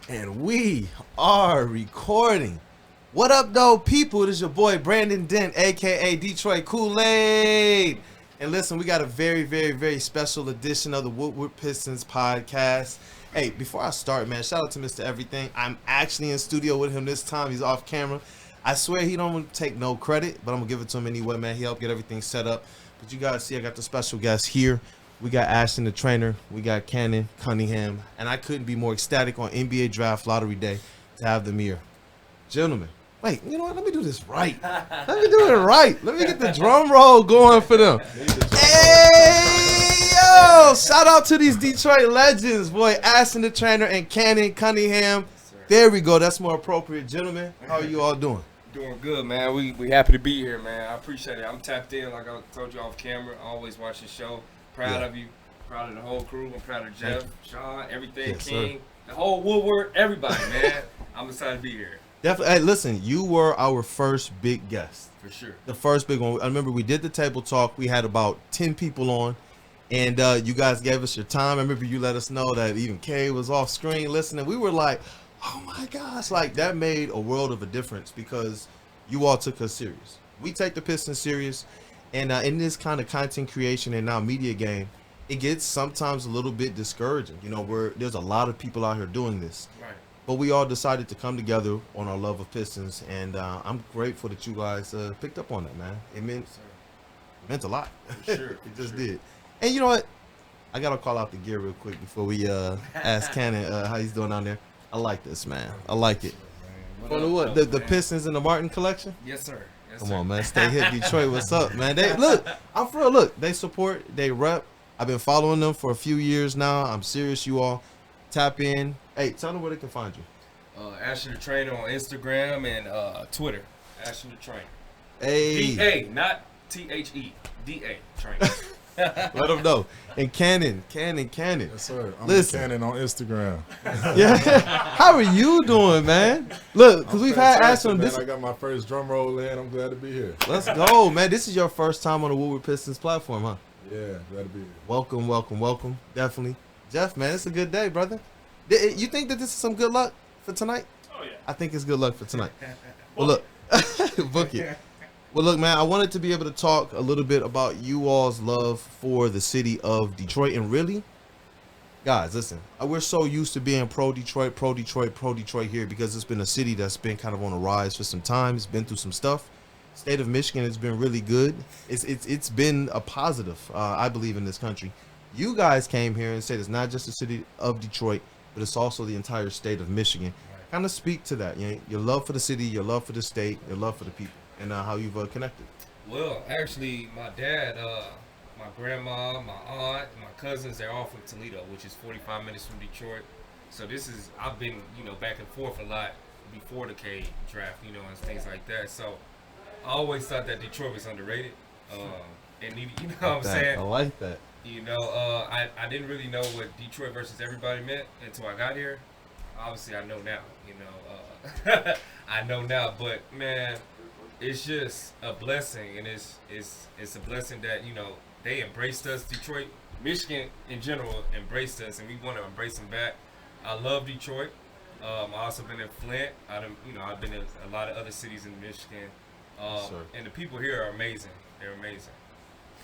And we are recording. What up, though, people? It is your boy, Brandon Dent, a.k.a. DetroitKoolAid. And listen, we got a very, very, very special edition of the Woodward Pistons podcast. Hey, before I start, man, shout out to Mr. Everything. I'm actually in studio with him this time. He's off camera. I swear he don't take no credit, but I'm going to give it to him anyway, man. He helped get everything set up. But you guys see, I got the special guest here. We got Ashton Da Trainer. We got Cannen Cunningham. And I couldn't be more ecstatic on NBA Draft Lottery Day to have them here. Gentlemen, wait, you know what? Let me do this right. Let me do it right. Let me get the drum roll going for them. Hey, yo! Shout out to these Detroit legends, boy. Ashton Da Trainer and Cannen Cunningham. There we go. That's more appropriate. Gentlemen, how are you all doing? Doing good, man. We happy to be here, man. I appreciate it. I'm tapped in, like I told you off camera. I always watch the show. Proud of you. Proud of the whole crew. I'm proud of Jeff, Sean, everything, yes, King, sir. The whole Woodward, everybody, man. I'm excited to be here. Definitely. Hey, listen, you were our first big guest. For sure. The first big one. I remember we did the table talk. We had about 10 people on, and you guys gave us your time. I remember you let us know that even Cade was off screen listening. We were like, oh my gosh, like that made a world of a difference because you all took us serious. We take the Pistons serious, and in this kind of content creation and now media game, it gets sometimes a little bit discouraging. You know, there's a lot of people out here doing this. Right. But we all decided to come together on our love of Pistons, and I'm grateful that you guys picked up on that, man. It meant a lot. For sure. It just did. And you know what? I got to call out the gear real quick before we ask Cannen how he's doing down there. I like this, man. I like it. What? The Pistons and the Martin collection? Yes, sir. Yes, Come on, man. Stay hip, Detroit. What's up, man? I'm for real. Look, they support, they rep. I've been following them for a few years now. I'm serious, you all. Tap in. Hey, tell them where they can find you. Ashton Da Trainer on Instagram and Twitter. Ashton Da Trainer. Hey. D-A, not T-H-E. D-A, Trainer. Let them know. And Cannen. Yes, sir. I'm Cannen on Instagram. Yeah. How are you doing, man? Look, because we've had Ashton. Man, I got my first drum roll in. I'm glad to be here. Let's go, man. This is your first time on the Woodward Pistons platform, huh? Yeah, glad to be here. Welcome. Definitely. Jeff, man, it's a good day, brother. You think that this is some good luck for tonight? Oh, yeah. I think it's good luck for tonight. Well, look. Book it. Well, look, man, I wanted to be able to talk a little bit about you all's love for the city of Detroit. And really, guys, listen, we're so used to being pro Detroit here because it's been a city that's been kind of on a rise for some time. It's been through some stuff. State of Michigan has been really good. It's been a positive, I believe, in this country. You guys came here and said it's not just the city of Detroit, but it's also the entire state of Michigan. Right. Kind of speak to that, you know, your love for the city, your love for the state, your love for the people. And how you've connected. Well, actually, my dad, my grandma, my aunt, my cousins, they're all from Toledo, which is 45 minutes from Detroit. So I've been, back and forth a lot before the Cade draft, and things like that. So I always thought that Detroit was underrated. And you know what I'm saying? I like that. I didn't really know what Detroit versus everybody meant until I got here. Obviously, I know now, I know now, but man, it's just a blessing, and it's a blessing that they embraced us. Detroit, Michigan in general embraced us, and we want to embrace them back. I love Detroit. I also been in Flint. I've been in a lot of other cities in Michigan, and the people here are amazing. They're amazing.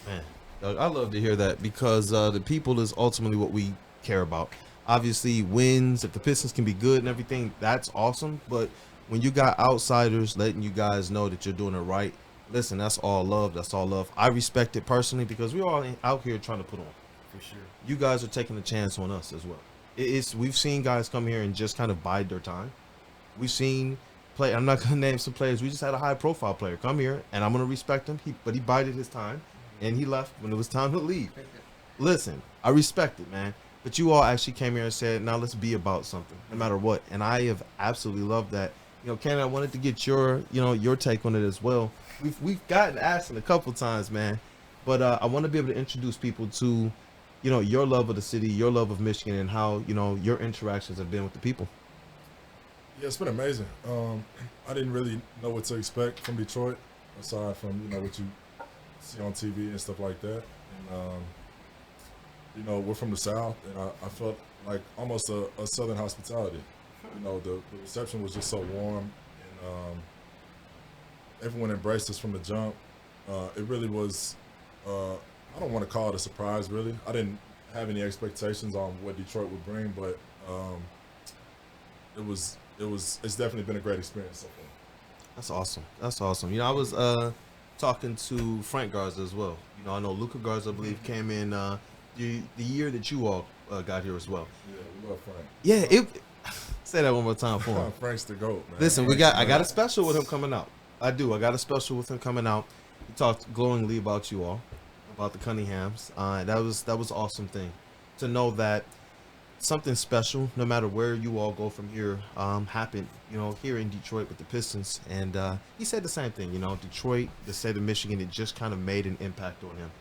Man, I love to hear that because the people is ultimately what we care about. Obviously, wins, if the Pistons can be good and everything, that's awesome, but when you got outsiders letting you guys know that you're doing it right, listen, that's all love. I respect it personally because we're all out here trying to put on. For sure. You guys are taking a chance on us as well. We've seen guys come here and just kind of bide their time. We've seen I'm not going to name some players. We just had a high-profile player come here, and I'm going to respect him, but he bided his time, and he left when it was time to leave. Listen, I respect it, man. But you all actually came here and said, now let's be about something, no matter what. And I have absolutely loved that. Cannen, I wanted to get your take on it as well. We've gotten Ashton a couple times, man, but I want to be able to introduce people to, your love of the city, your love of Michigan, and how your interactions have been with the people. Yeah, it's been amazing. I didn't really know what to expect from Detroit, aside from what you see on TV and stuff like that. And we're from the South, and I felt like almost a Southern hospitality. you know, the reception was just so warm, and everyone embraced us from the jump. It really was. I don't want to call it a surprise, really. I didn't have any expectations on what Detroit would bring, but it's definitely been a great experience so far. That's awesome. That's awesome. You know, I was talking to Frank Garza as well. You know, I know Luca Garza, I believe, came in the year that you all got here as well. Yeah, we love Frank. Yeah, say that one more time for him. Frank's the GOAT, man. Listen, I got a special with him coming out. I do. I got a special with him coming out. He talked glowingly about you all, about the Cunninghams. That was an awesome thing to know that something special, no matter where you all go from here, happened, you know, here in Detroit with the Pistons. And he said the same thing, you know, Detroit, the state of Michigan, it just kind of made an impact on him.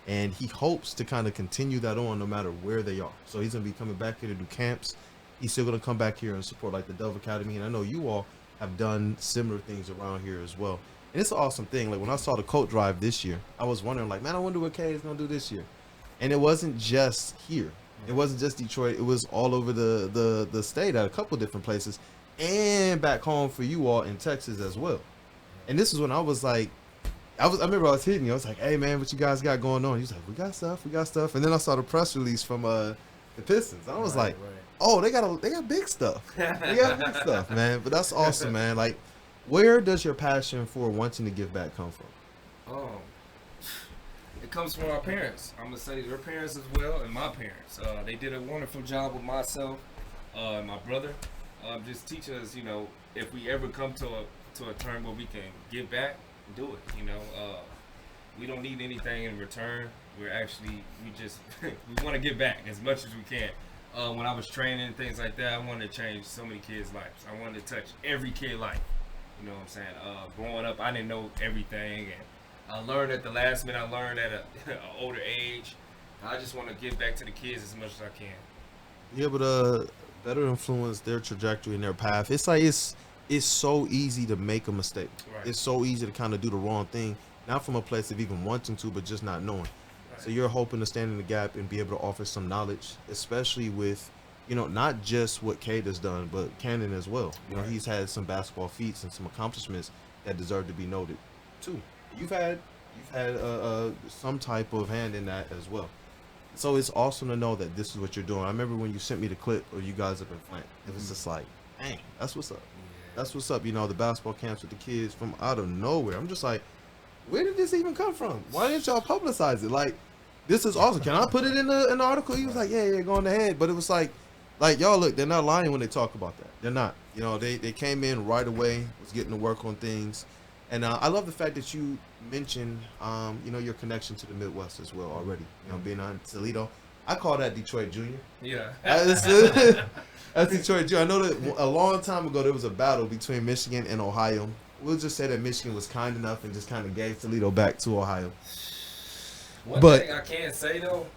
And he hopes to kind of continue that on no matter where they are. So he's going to be coming back here to do camps. He's still going to come back here and support like the Dove Academy. And I know you all have done similar things around here as well. And it's an awesome thing. Like when I saw the coat drive this year, I was wondering like, man, I wonder what Cade is going to do this year. And it wasn't just here. It wasn't just Detroit. It was all over the state at a couple different places and back home for you all in Texas as well. And this is when I was like, I remember I was hitting you. I was like, hey, man, what you guys got going on? He was like, we got stuff. And then I saw the press release from the Pistons. I was like, oh, they got big stuff. They got big stuff, man. But that's awesome, man. Like, where does your passion for wanting to give back come from? It comes from our parents. I'm going to say their parents as well and my parents. They did a wonderful job with myself and my brother. Just teaching us, you know, if we ever come to a term where we can give back, do it, you know. We don't need anything in return. We want to give back as much as we can. When I was training and things like that, I wanted to change so many kids' lives. I wanted to touch every kid's life. You know what I'm saying? Growing up, I didn't know everything, and I learned at the last minute. I learned at an older age. I just want to give back to the kids as much as I can. Yeah, but better influence their trajectory and their path. It's like it's so easy to make a mistake. Right. It's so easy to kind of do the wrong thing, not from a place of even wanting to, but just not knowing. Right. So you're hoping to stand in the gap and be able to offer some knowledge, especially with, you know, not just what Cade has done, but Cannen as well. You know, he's had some basketball feats and some accomplishments that deserve to be noted too. You've had some type of hand in that as well. So it's awesome to know that this is what you're doing. I remember when you sent me the clip of you guys up in Flint. It was just like, dang, that's what's up. That's what's up. You know, the basketball camps with the kids from out of nowhere. I'm just like, where did this even come from? Why didn't y'all publicize it? Like, this is awesome. Can I put it in the article? He was like, yeah, go on ahead. But it was like y'all, look, they're not lying when they talk about that. They're not. You know, they came in right away, was getting to work on things. And I love the fact that you mentioned, you know, your connection to the Midwest as well already. You know, being on Toledo. I call that Detroit Junior. Yeah. That's Detroit Junior. I know that a long time ago there was a battle between Michigan and Ohio. We'll just say that Michigan was kind enough and just kind of gave Toledo back to Ohio. One thing I can say, though,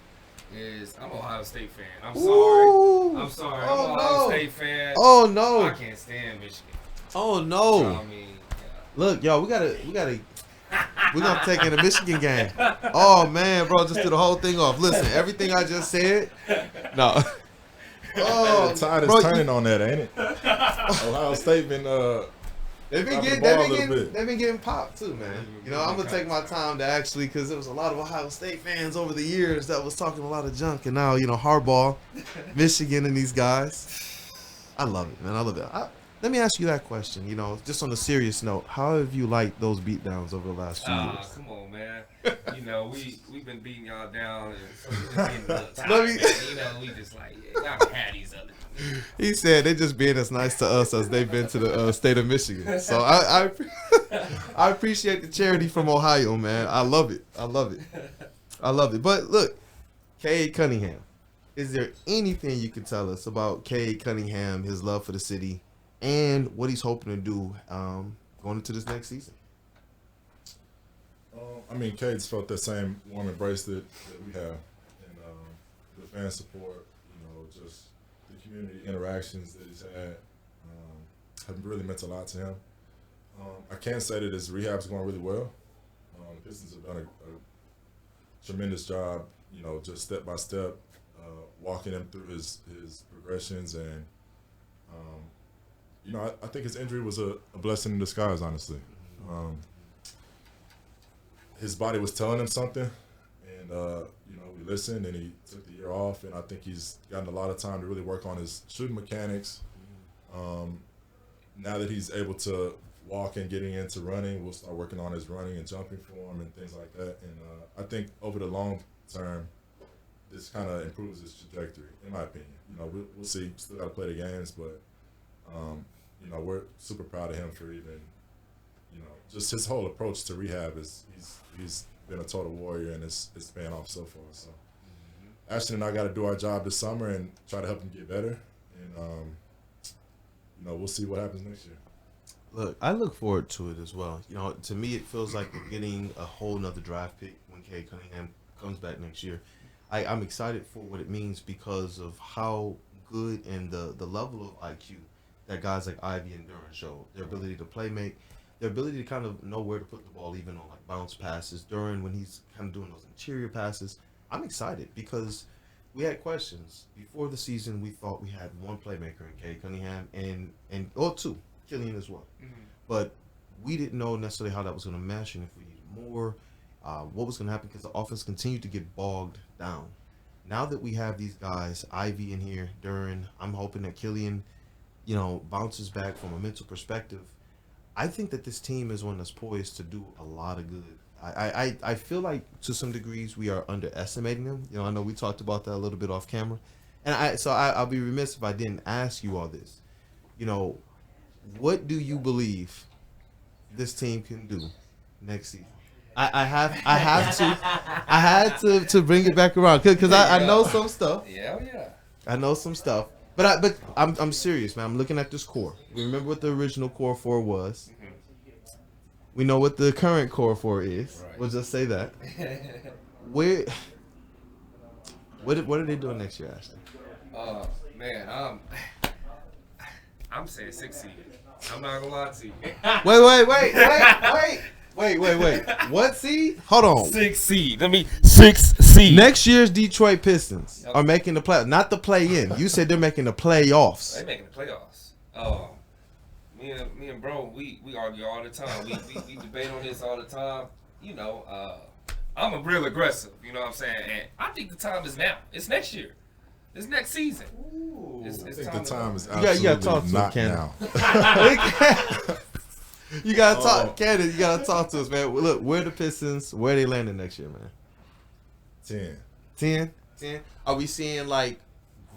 is I'm an Ohio State fan. I'm sorry. I'm an Ohio State fan. Oh, no. I can't stand Michigan. Oh, no. So, I mean, look, y'all, we're gonna take in a Michigan game. Oh man, bro, just do the whole thing off. Listen, everything I just said. No. Oh, the tide is turning on that, ain't it? Ohio State been they've been getting popped too, man. You know, I'm gonna take my time to actually, because there was a lot of Ohio State fans over the years that was talking a lot of junk, and now, you know, Harbaugh, Michigan, and these guys. I love it, man. I love it. Let me ask you that question, you know, just on a serious note. How have you liked those beatdowns over the last few years? Come on, man. You know, we've been beating y'all down, and so we just getting a little tired. You know, we just like, y'all had these other. He said they're just being as nice to us as they've been to the state of Michigan. So I appreciate the charity from Ohio, man. I love it. But look, Cade Cunningham. Is there anything you can tell us about Cade Cunningham, his love for the city, and what he's hoping to do going into this next season? I mean, Cade's felt that same warm embrace that we have, and the fan support, you know, just the community interactions that he's had have really meant a lot to him. I can say that his rehab's going really well. The Pistons have done a tremendous job, you know, just step by step, walking him through his progressions and you know, I think his injury was a blessing in disguise, honestly. His body was telling him something, and, you know, we listened, and he took the year off, and I think he's gotten a lot of time to really work on his shooting mechanics. Now that he's able to walk and getting into running, we'll start working on his running and jumping form and things like that. And I think over the long term, this kind of improves his trajectory, in my opinion. You know, we'll see. Still got to play the games, but you know, we're super proud of him for even, you know, just his whole approach to rehab is he's been a total warrior, and it's paying off so far. So Ashton and I got to do our job this summer and try to help him get better, and you know, we'll see what happens next year. Look, I look forward to it as well. You know, to me, it feels like we're getting a whole nother draft pick when Cade Cunningham comes back next year. I'm excited for what it means because of how good and the level of IQ that guys like Ivy and Duren show. Their ability to play make, their ability to kind of know where to put the ball, even on like bounce passes. Duren, when he's kind of doing those interior passes, I'm excited because we had questions before the season. We thought we had one playmaker in Cade Cunningham or two, Killian as well. But we didn't know necessarily how that was going to mesh and if we needed more, what was going to happen because the offense continued to get bogged down. Now that we have these guys, Ivy in here, Duren, I'm hoping that Killian, you know, bounces back from a mental perspective. I think that this team is one that's poised to do a lot of good. I feel like to some degrees we are underestimating them. You know, I know we talked about that a little bit off camera. And I'll be remiss if I didn't ask you all this. You know, what do you believe this team can do next season? I had to bring it back around because I know some stuff. Yeah. I know some stuff. But I'm serious, man. I'm looking at this core. We remember what the original core 4 was. We know what the current core 4 is. Right. We'll just say that. What are they doing next year, Ashton? Man, I'm saying 6 seed. I'm not gonna lie to you. Wait. What seed? Hold on. 6 seed. 6 seed. Next year's Detroit Pistons are making the play, not the play-in. You said they're making the playoffs. They're making the playoffs. Me and bro, we argue all the time. We debate on this all the time. You know, I'm a real aggressive. You know what I'm saying? And I think the time is now. It's next year. It's next season. I think the time is absolutely you gotta talk to not him, now. You gotta talk, Cannen. You gotta talk to us, man. Look, where the Pistons? Where they landing next year, man? 10. Are we seeing like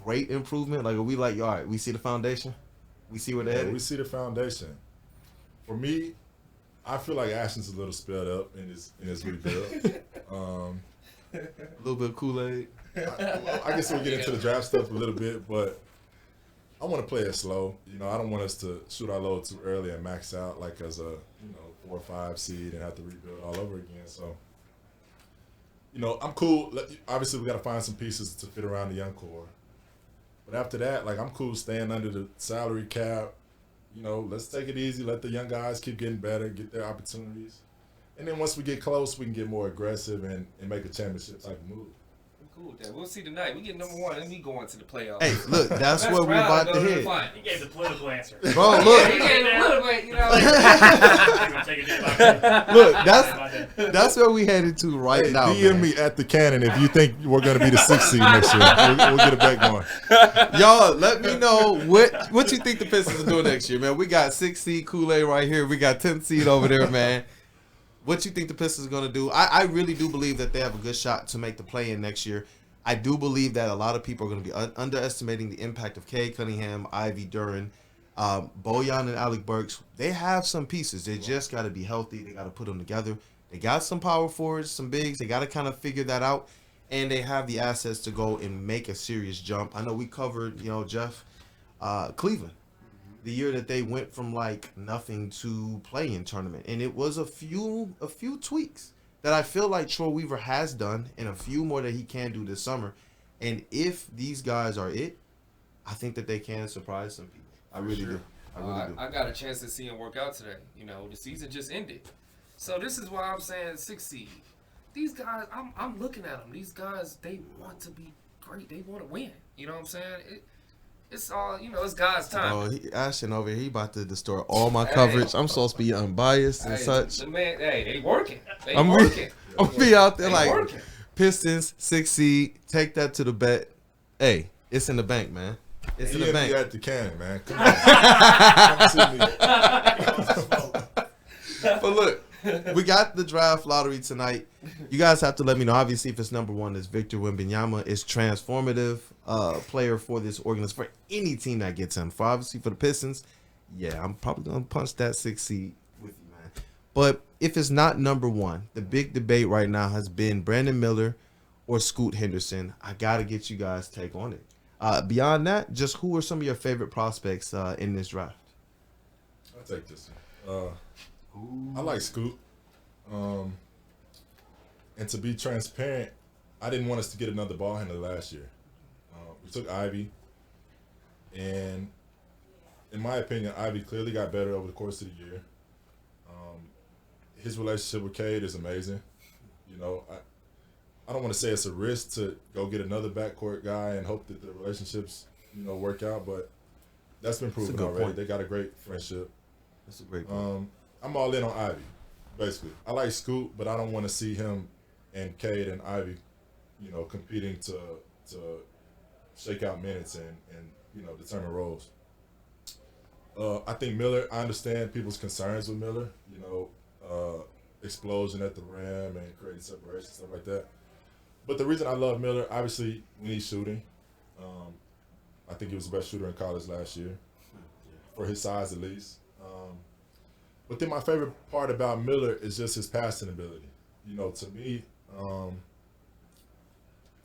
great improvement? Like, are we like, all right? We see the foundation. We see where they're headed. We see the foundation. For me, I feel like Ashton's a little sped up in his rebuild. A little bit of Kool-Aid. I guess we'll get into the draft stuff a little bit, but I want to play it slow. You know, I don't want us to shoot our load too early and max out like as a 4 or 5 seed and have to rebuild all over again. So, you know, I'm cool. Obviously, we got to find some pieces to fit around the young core. But after that, like, I'm cool staying under the salary cap. You know, let's take it easy. Let the young guys keep getting better, get their opportunities. And then once we get close, we can get more aggressive and make a championship type of move. Cool with that. We'll see tonight. We get number 1 and we go into the playoffs. Hey, look, that's where we're about to hit. He gave the political answer. Bro, look. He gave the political, you know. Look, that's where we headed to right now. DM me at the Cannen if you think we're going to be the 6th seed next year. We'll get it back going. Y'all, let me know what you think the Pistons are doing next year, man. We got 6 seed Kool-Aid right here. We got 10 seed over there, man. What you think the Pistons are going to do? I really do believe that they have a good shot to make the play-in next year. I do believe that a lot of people are going to be underestimating the impact of Cade Cunningham, Ivy Duren, Bojan and Alec Burks. They have some pieces. They just got to be healthy. They got to put them together. They got some power forwards, some bigs. They got to kind of figure that out. And they have the assets to go and make a serious jump. I know we covered, Jeff, Cleveland. The year that they went from like nothing to play-in tournament, and it was a few tweaks that I feel like Troy Weaver has done, and a few more that he can do this summer. And if these guys are it, I think that they can surprise some people. I really do. I got a chance to see him work out today. You know, the season just ended, so this is why I'm saying 6 seed. These guys, I'm looking at them. These guys, they want to be great. They want to win. You know what I'm saying? it's all, it's God's time. Oh, Ashton over here, he about to distort all my coverage. I'm supposed to be unbiased and such. The man, they working. I'm be out there like working. Pistons 6 seed. Take that to the bet. Hey, it's in the bank, man. It's in the bank. At the Cannen, man. Come on. But look, we got the draft lottery tonight. You guys have to let me know. Obviously, if it's number 1, it's Victor Wembanyama. It's transformative player for this organization, for any team that gets him. Obviously, for the Pistons, yeah, I'm probably going to punch that 6 seed with you, man. But if it's not number 1, the big debate right now has been Brandon Miller or Scoot Henderson. I got to get you guys' take on it. Beyond that, just who are some of your favorite prospects in this draft? I'll take this one. I like Scoot. And to be transparent, I didn't want us to get another ball handler last year. We took Ivy, and in my opinion, Ivy clearly got better over the course of the year. His relationship with Cade is amazing. I don't want to say it's a risk to go get another backcourt guy and hope that the relationships, work out, but that's been proven already. Point. They got a great friendship. That's a great point. I'm all in on Ivy, basically. I like Scoot, but I don't want to see him and Cade and Ivy, competing to shake out minutes and determine roles. I think Miller, I understand people's concerns with Miller, explosion at the rim and creating separation, stuff like that. But the reason I love Miller, obviously, we need shooting. I think he was the best shooter in college last year, for his size at least. But then my favorite part about Miller is just his passing ability. To me,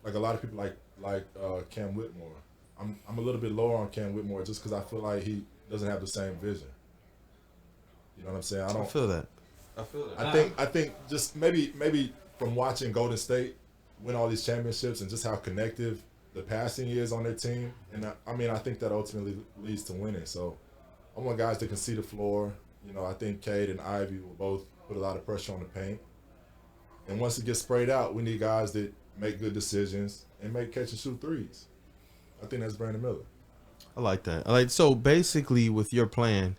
like a lot of people like Cam Whitmore. I'm a little bit lower on Cam Whitmore just because I feel like he doesn't have the same vision. You know what I'm saying? I feel that. I think just maybe from watching Golden State win all these championships and just how connective the passing is on their team, and I think that ultimately leads to winning. So I want guys that can see the floor. I think Cade and Ivy will both put a lot of pressure on the paint. And once it gets sprayed out, we need guys that make good decisions and make catch and shoot threes. I think that's Brandon Miller. I like that. So basically with your plan,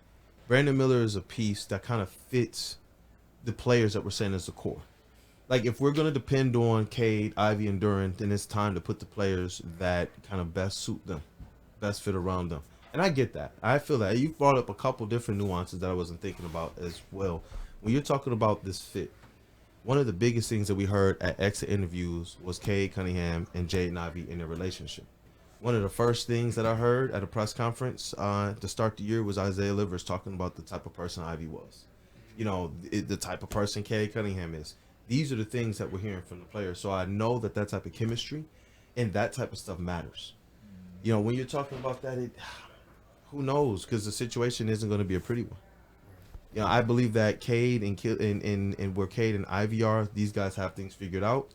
Brandon Miller is a piece that kind of fits the players that we're saying is the core. Like if we're going to depend on Cade, Ivy, and Duren, then it's time to put the players that kind of best suit them, best fit around them. And I get that. I feel that. You brought up a couple different nuances that I wasn't thinking about as well. When you're talking about this fit, one of the biggest things that we heard at exit interviews was Cade Cunningham and Jaden Ivey in their relationship. One of the first things that I heard at a press conference to start the year was Isaiah Livers talking about the type of person Ivy was. The type of person Cade Cunningham is. These are the things that we're hearing from the players. So I know that type of chemistry and that type of stuff matters. When you're talking about that, who knows? Because the situation isn't going to be a pretty one. I believe that Cade and where Cade and Ivy are, these guys have things figured out.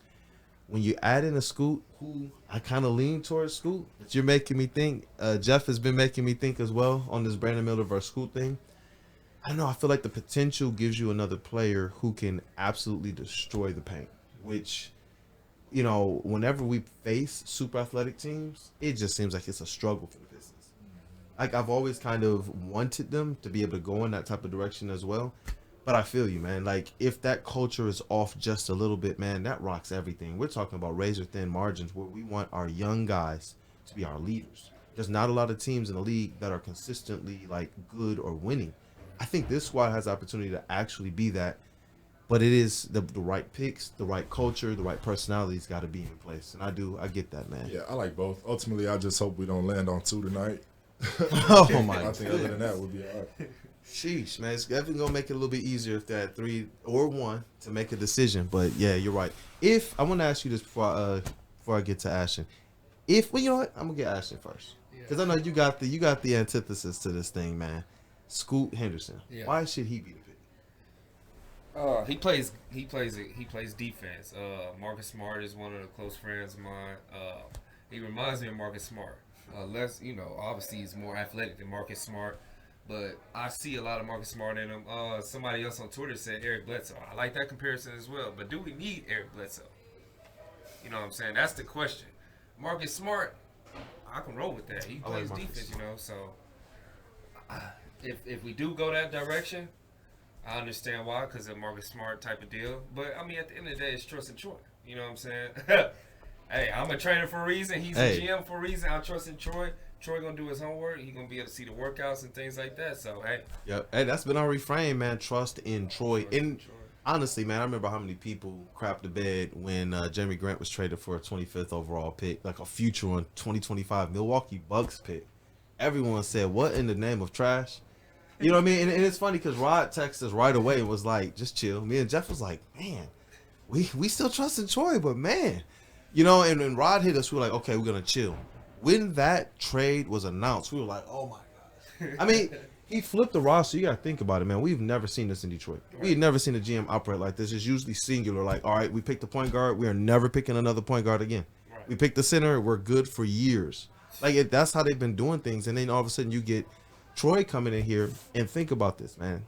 When you add in a Scoot, who I kind of lean towards Scoot, but you're making me think. Jeff has been making me think as well on this Brandon Miller versus Scoot thing. I don't know. I feel like the potential gives you another player who can absolutely destroy the paint, which, whenever we face super athletic teams, it just seems like it's a struggle for the Pistons. Like I've always kind of wanted them to be able to go in that type of direction as well. But I feel you, man. Like if that culture is off just a little bit, man, that rocks everything. We're talking about razor thin margins where we want our young guys to be our leaders. There's not a lot of teams in the league that are consistently like good or winning. I think this squad has the opportunity to actually be that, but it is the right picks, the right culture, the right personality's got to be in place. And I get that, man. Yeah, I like both. Ultimately, I just hope we don't land on 2 tonight. Oh my god! I think other than that, we'll be all right. Sheesh, man, it's definitely gonna make it a little bit easier if they're at 3 or 1 to make a decision. But yeah, you're right. If I want to ask you this before I get to Ashton, I'm gonna get Ashton first because I know you got the antithesis to this thing, man. Scoot Henderson. Yeah. Why should he be the pick? He plays defense. Marcus Smart is one of the close friends of mine. He reminds me of Marcus Smart. Obviously he's more athletic than Marcus Smart, but I see a lot of Marcus Smart in him. Somebody else on Twitter said Eric Bledsoe. I like that comparison as well, but do we need Eric Bledsoe? You know what I'm saying? That's the question. Marcus Smart, I can roll with that. He I like plays Marcus. defense, you know. So if we do go that direction, I understand why, because of Marcus Smart type of deal. But I mean, at the end of the day, it's trust in Troy. You know what I'm saying? Hey, I'm a trainer for a reason. He's a GM for a reason. I trust in Troy. Troy gonna do his homework. He gonna be able to see the workouts and things like that. So hey, Yep. Hey, that's been our refrain, man. Trust in Troy. And honestly, man, I remember how many people crapped the bed when Jeremy Grant was traded for a 25th overall pick, like a future on 2025 Milwaukee Bucks pick. Everyone said, "What in the name of trash?" You know what I mean? And it's funny because Rod texted us right away and was like, "Just chill." Me and Jeff was like, "Man, we still trust in Troy, but man." You know, and when Rod hit us, we were like, okay, we're going to chill. When that trade was announced, we were like, oh, my God. I mean, he flipped the roster. You got to think about it, man. We've never seen this in Detroit. We had never seen a GM operate like this. It's usually singular. Like, all right, we picked the point guard. We are never picking another point guard again. Right. We picked the center. We're good for years. Like, that's how they've been doing things. And then all of a sudden you get Troy coming in here. And think about this, man.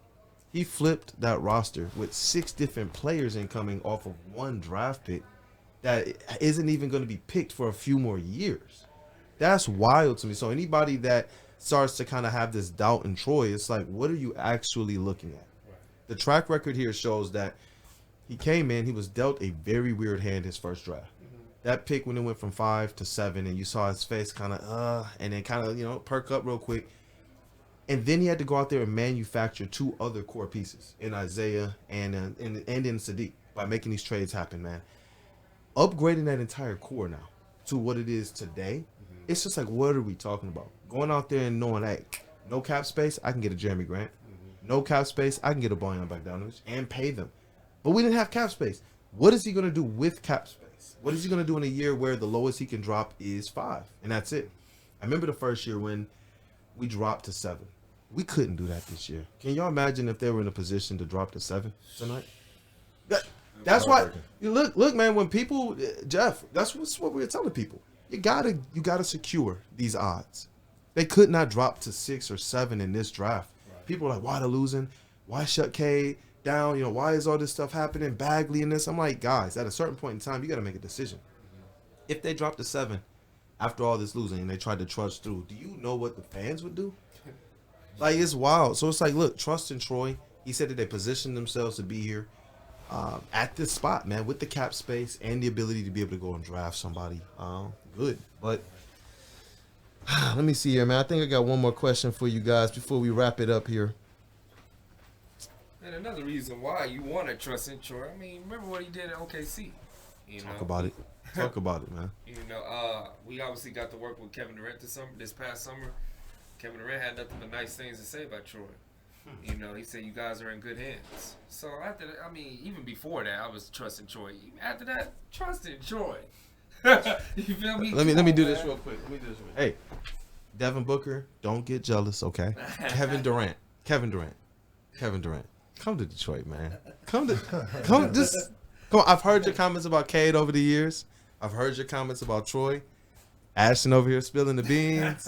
He flipped that roster with 6 different players incoming off of 1 draft pick that isn't even going to be picked for a few more years. That's wild to me. So anybody that starts to kind of have this doubt in Troy, it's like, what are you actually looking at? Right. The track record here shows that he came in, he was dealt a very weird hand his first draft. Mm-hmm. That pick when it went from 5 to 7, and you saw his face kind of, and then kind of, you know, perk up real quick. And then he had to go out there and manufacture 2 other core pieces in Isaiah and in Sadiq by making these trades happen, man. Upgrading that entire core now to what it is today, it's just like, what are we talking about? Going out there and knowing, hey, no cap space, I can get a Jeremy Grant. No cap space, I can get a Bojan Bogdanovic and pay them. But we didn't have cap space. What is he going to do with cap space? What is he going to do in a year where the lowest he can drop is 5? And that's it. I remember the first year when we dropped to 7. We couldn't do that this year. Can y'all imagine if they were in a position to drop to 7 tonight? That's why you look, man. When people, Jeff, that's what we were telling people. You gotta secure these odds. They could not drop to 6 or 7 in this draft. Right. People are like, why they're losing? Why shut Cade down? You know, why is all this stuff happening? Bagley in this. I'm like, guys, at a certain point in time, you gotta make a decision. Mm-hmm. If they drop to 7 after all this losing and they tried to trudge through, do you know what the fans would do? Like, it's wild. So it's like, look, trust in Troy. He said that they positioned themselves to be here. At this spot, man, with the cap space and the ability to be able to go and draft somebody good. But let me see here, man. I think I got one more question for you guys before we wrap it up here. And another reason why you want to trust in Troy, I mean, remember what he did at OKC. Talk about it. Talk about it, man. You know, we obviously got to work with Kevin Durant this past summer. Kevin Durant had nothing but nice things to say about Troy. You know, he said you guys are in good hands. So after that, I mean, even before that, I was trusting Troy. After that, trusting Troy. You feel me? Let me do this real quick. Hey, Devin Booker, don't get jealous, okay? Kevin Durant. Come to Detroit, man. Come on. I've heard your comments about Cade over the years. I've heard your comments about Troy. Ashton over here spilling the beans.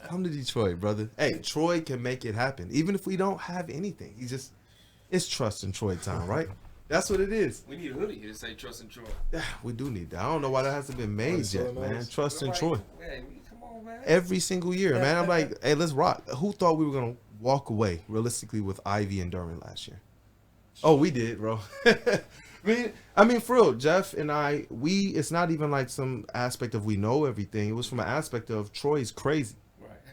Come to Detroit, brother. Hey, Troy can make it happen. Even if we don't have anything. It's trust in Troy time, right? That's what it is. We need a hoodie to say trust in Troy. Yeah, we do need that. I don't know why that hasn't been made yet, man. Trust in Troy. Hey, come on, man. Every single year, man. I'm like, hey, let's rock. Who thought we were going to walk away realistically with Ivy and Duren last year? Oh, we did, bro. I mean, for real, Jeff and I, it's not even like some aspect of we know everything. It was from an aspect of Troy's crazy.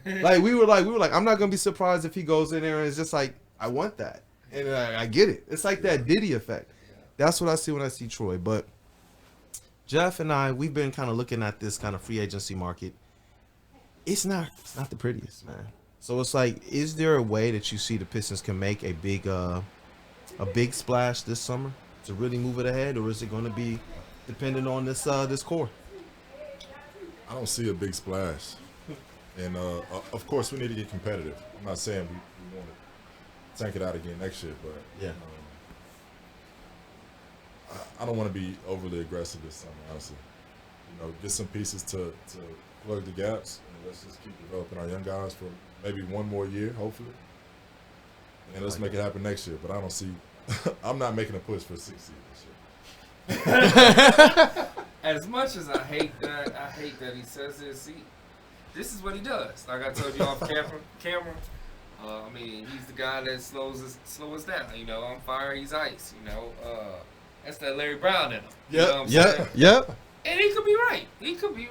Right. Like, we were like, I'm not going to be surprised if he goes in there and it's just like, I want that. And I get it. It's like that Diddy effect. That's what I see when I see Troy. But Jeff and I, we've been kind of looking at this kind of free agency market. It's not the prettiest, man. So it's like, is there a way that you see the Pistons can make a big splash this summer to really move it ahead, or is it going to be dependent on this core? I don't see a big splash, and of course we need to get competitive. I'm not saying we want to tank it out again next year, but yeah, I don't want to be overly aggressive this summer. Honestly, get some pieces to plug the gaps, and let's just keep developing our young guys for maybe one more year, hopefully, and let's make it happen next year. But I don't see. I'm not making a push for 6 seed this year. As much as I hate that he says this, this is what he does. Like I told you off camera. I mean, he's the guy that slows us down. You know, on fire, he's ice. You know, that's that Larry Brown in him. You know what I'm saying? Yep. And he could be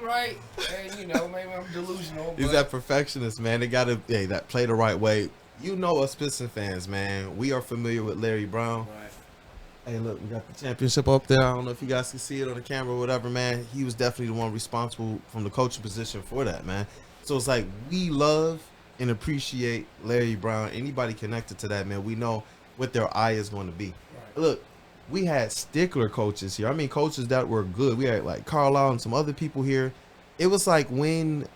right. And, you know, maybe I'm delusional. He's that perfectionist, man. They got to that play the right way. You know us Piston fans, man. We are familiar with Larry Brown. Right. Hey, look, we got the championship up there. I don't know if you guys can see it on the camera or whatever, man. He was definitely the one responsible from the coaching position for that, man. So it's like we love and appreciate Larry Brown. Anybody connected to that, man, we know what their eye is going to be. Right. Look, we had stickler coaches here. I mean, coaches that were good. We had like Carlisle and some other people here. It was like when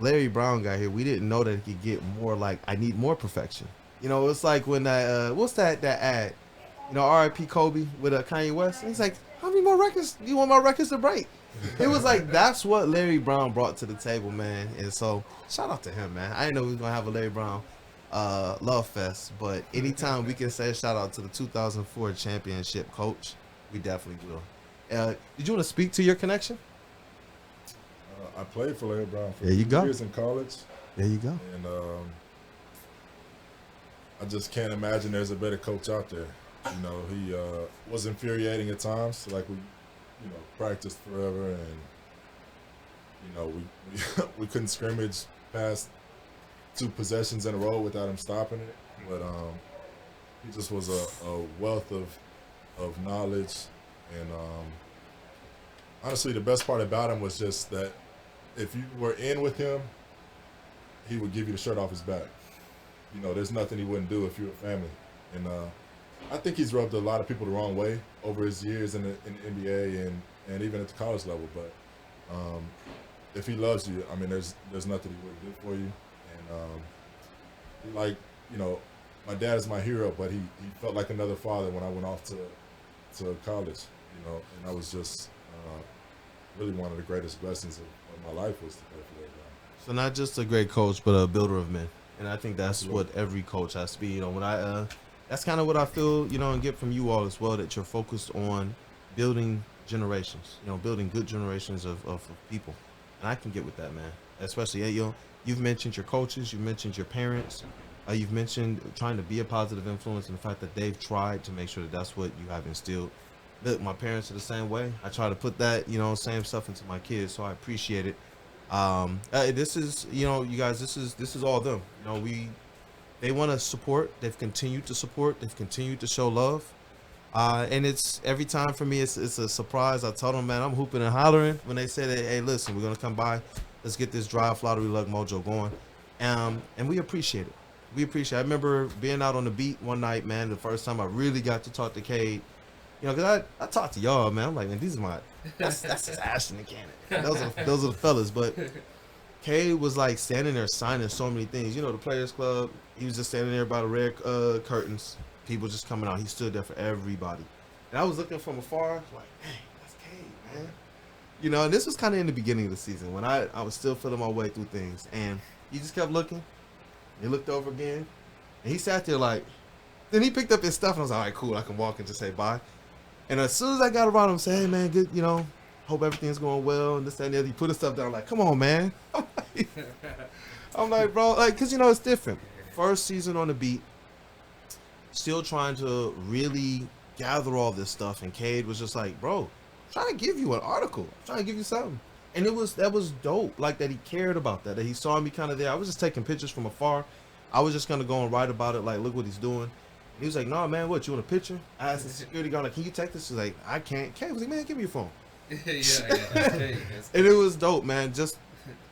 Larry Brown got here, we didn't know that he could get more like, I need more perfection. You know, it's like when what's that ad? You know, R.I.P. Kobe with Kanye West. And he's like, how many more records do you want my records to break? It was like, that's what Larry Brown brought to the table, man. And so, shout out to him, man. I didn't know we was going to have a Larry Brown love fest, but anytime we can say shout out to the 2004 championship coach, we definitely will. Did you want to speak to your connection? I played for Larry Brown for There you go. years in college. There you go. And I just can't imagine there's a better coach out there. You know, he was infuriating at times. Like we practiced forever, and we couldn't scrimmage past 2 possessions in a row without him stopping it. But he just was a wealth of knowledge, and honestly, the best part about him was just that if you were in with him, he would give you the shirt off his back. You know, there's nothing he wouldn't do if you were family. And I think he's rubbed a lot of people the wrong way over his years in the NBA and even at the college level. But if he loves you, I mean, there's nothing he wouldn't do for you. And my dad is my hero, but he felt like another father when I went off to college. You know, and that was just really one of the greatest blessings of my life was to play for Larry Brown. So not just a great coach, but a builder of men. And I think that's what every coach has to be. You know, when that's kind of what I feel, you know, and get from you all as well, that you're focused on building generations, you know, building good generations of people. And I can get with that, man. Especially, you know, you've mentioned your coaches, you've mentioned your parents, you've mentioned trying to be a positive influence, and the fact that they've tried to make sure that that's what you have instilled. Look, my parents are the same way. I try to put that, you know, same stuff into my kids, so I appreciate it. This is, you know, you guys, this is all them. You know, they want to support. They've continued to support. They've continued to show love. And it's every time for me, it's a surprise. I told them, man, I'm hooping and hollering when they say that, hey, listen, we're going to come by. Let's get this Drive Lottery Luck Mojo going. And we appreciate it. We appreciate it. I remember being out on the beat one night, man, the first time I really got to talk to Cade. You know, because I talked to y'all, man. I'm like, man, these are that's just Ashton and Cannen. Those are the fellas. But Cade was like standing there signing so many things. You know, the Players Club, he was just standing there by the red curtains. People just coming out. He stood there for everybody. And I was looking from afar, like, dang, that's Cade, man. You know, and this was kind of in the beginning of the season when I was still feeling my way through things. And he just kept looking. He looked over again. And he sat there like, then he picked up his stuff and I was like, all right, cool, I can walk and just say bye. And as soon as I got around him, say, hey, man, good, you know, hope everything's going well, and this, that, and the other. He put his stuff down, like, come on, man. I'm like, bro, like, because, you know, it's different. First season on the beat, still trying to really gather all this stuff, and Cade was just like, bro, I'm trying to give you an article. I'm trying to give you something. And that was dope, like, that he cared about that he saw me kind of there. I was just taking pictures from afar. I was just going to go and write about it, like, look what he's doing. He was like, no, man, what, you want a picture? I asked the security guard, like, can you take this? He's like, I can't. Cade was like, man, give me your phone. Yeah. And it was dope, man. Just,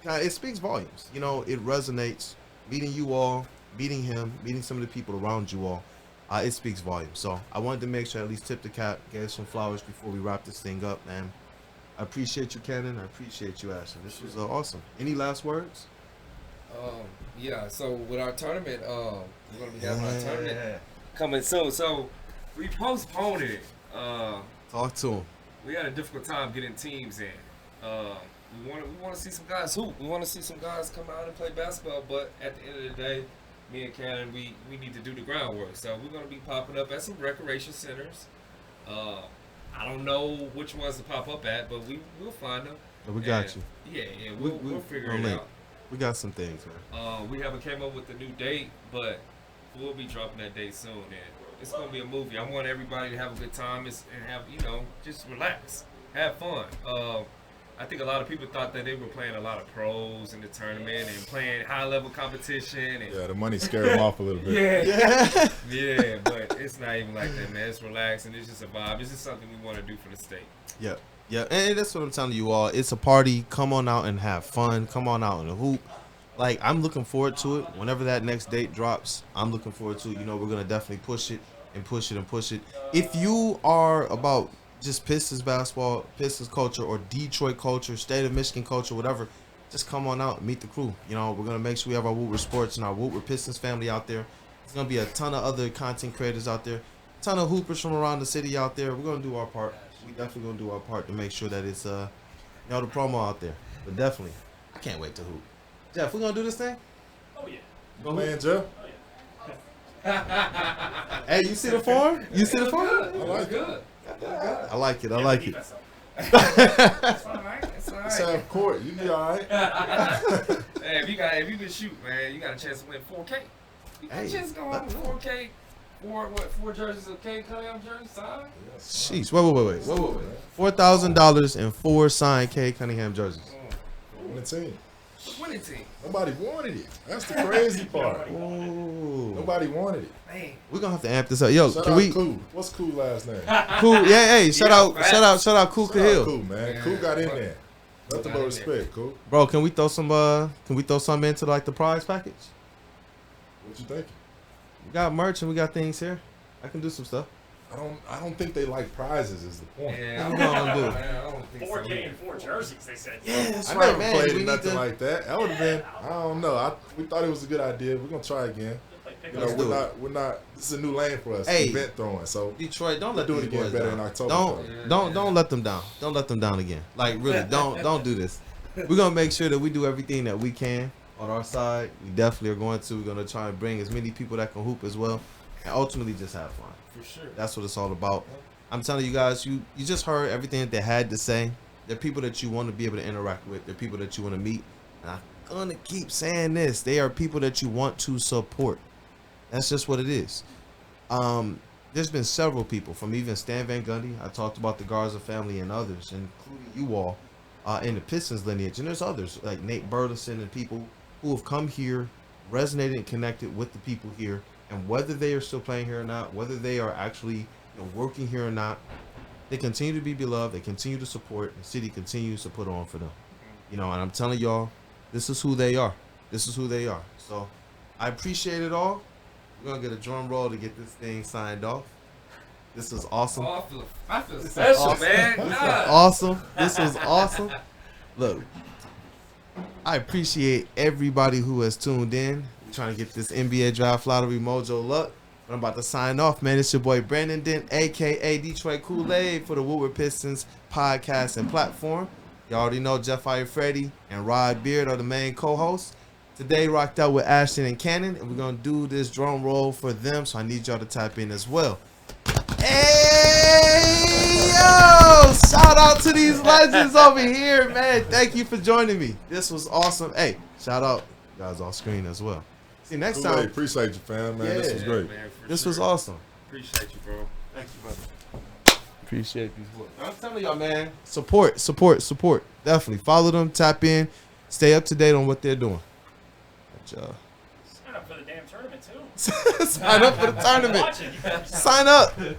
it speaks volumes. You know, it resonates. Meeting you all, meeting him, meeting some of the people around you all, it speaks volumes. So I wanted to make sure I at least tip the cap, gave some flowers before we wrap this thing up, man. I appreciate you, Cannen. I appreciate you, Ashton. This was awesome. Any last words? Yeah, so with our tournament, we're going to be having our tournament coming soon. So we postponed it. Talk to him. We had a difficult time getting teams in. We want to see some guys hoop. We want to see some guys come out and play basketball. But at the end of the day, me and Cannen, we need to do the groundwork. So we're going to be popping up at some recreation centers. I don't know which ones to pop up at, but we'll find them. We got you. Yeah, we'll figure it out. We got some things, man. We haven't came up with a new date, but we'll be dropping that date soon. And it's gonna be a movie. I want everybody to have a good time and have, just relax, have fun. I think a lot of people thought that they were playing a lot of pros in the tournament and playing high level competition. And yeah, the money scared them off a little bit. Yeah, but it's not even like that, man. It's relaxed and it's just a vibe. It's just something we want to do for the state. Yeah. Yeah, and that's what I'm telling you all. It's a party. Come on out and have fun. Come on out and hoop. Like, I'm looking forward to it. Whenever that next date drops, I'm looking forward to it. We're going to definitely push it and push it and push it. If you are about just Pistons basketball, Pistons culture, or Detroit culture, state of Michigan culture, whatever, just come on out and meet the crew. We're going to make sure we have our Woodward Sports and our Woodward Pistons family out there. There's going to be a ton of other content creators out there, a ton of hoopers from around the city out there. We're going to do our part. We definitely going to do our part to make sure that it's, the promo out there. But definitely, I can't wait to hoop. Jeff, we going to do this thing? Oh, yeah. My man, Jeff. Oh, yeah. Hey, you see the form? You see the form? I like good. I like it. I like it. That's all right. That's all Let's right. have court. You be all right. Hey, if you can shoot, man, you got a chance to win 4K. You got a chance to go home with 4K. Four jerseys of Cade Cunningham jerseys signed? Sheesh. Wait. $4,000 and 4 signed Cade Cunningham jerseys. On the team. Winning team. Nobody wanted it. That's the crazy part. Ooh. Nobody wanted it. Man. We're gonna have to amp this up. Yo, Shout can out we Cool. What's Cool last name? Cool? Yeah, hey, shout out Cool Shout out Cahill. Cool, man. Cool got in there. Nothing but respect, Cool. Bro, can we throw some into like the prize package? What you thinking? We got merch and we got things here. I can do some stuff. I don't think they like prizes is the point. Yeah, What we gonna do? I don't think 4K and 4 jerseys, they said. Yeah, that's I right, never man. played We nothing need to, like that. That would have been, I don't know. We thought it was a good idea. We're gonna try again. Let's do it. We're not. This is a new lane for us. Hey. Event throwing. So Detroit, don't let do it these again boys better down. in October. Don't let them down. Don't let them down again. Like really, don't do this. We're gonna make sure that we do everything that we can on our side. We definitely are going to. We're gonna try and bring as many people that can hoop as well, and ultimately just have fun. For sure. That's what it's all about. I'm telling you guys, you just heard everything that they had to say. They're people that you want to be able to interact with. They're people that you want to meet. And I'm gonna keep saying this. They are people that you want to support. That's just what it is. There's been several people, from even Stan Van Gundy. I talked about the Garza family and others, including you all, in the Pistons lineage. And there's others like Nate Burleson and people who have come here, resonated and connected with the people here. And whether they are still playing here or not, whether they are actually working here or not, they continue to be beloved. They continue to support. The city continues to put on for them. And I'm telling y'all, this is who they are. This is who they are. So I appreciate it all. We're going to get a drum roll to get this thing signed off. This is awesome. Oh, I feel special, awesome. man. This is God. awesome. This is awesome. Look, I appreciate everybody who has tuned in. We're trying to get this NBA draft lottery mojo luck. I'm about to sign off, man. It's your boy Brandon Dent, a.k.a. DetroitKoolAid for the Woodward Pistons podcast and platform. You already know Jeff Iafrate and Rod Beard are the main co-hosts. Today, rocked out with Ashton and Cannen, and we're going to do this drum roll for them, so I need y'all to tap in as well. Hey, yo! Shout out to these legends over here, man. Thank you for joining me. This was awesome. Hey, shout out. You guys off screen as well. See, next Cool, time. appreciate you, fam, man. This was Yeah, great. Man, for This sure. was awesome. Appreciate you, bro. Thank you, brother. Appreciate these boys. I'm telling y'all, man. Support. Definitely follow them, tap in, stay up to date on what they're doing. But, Sign up for the damn tournament, too. sign up for the tournament. Watching. Sign up. Damn.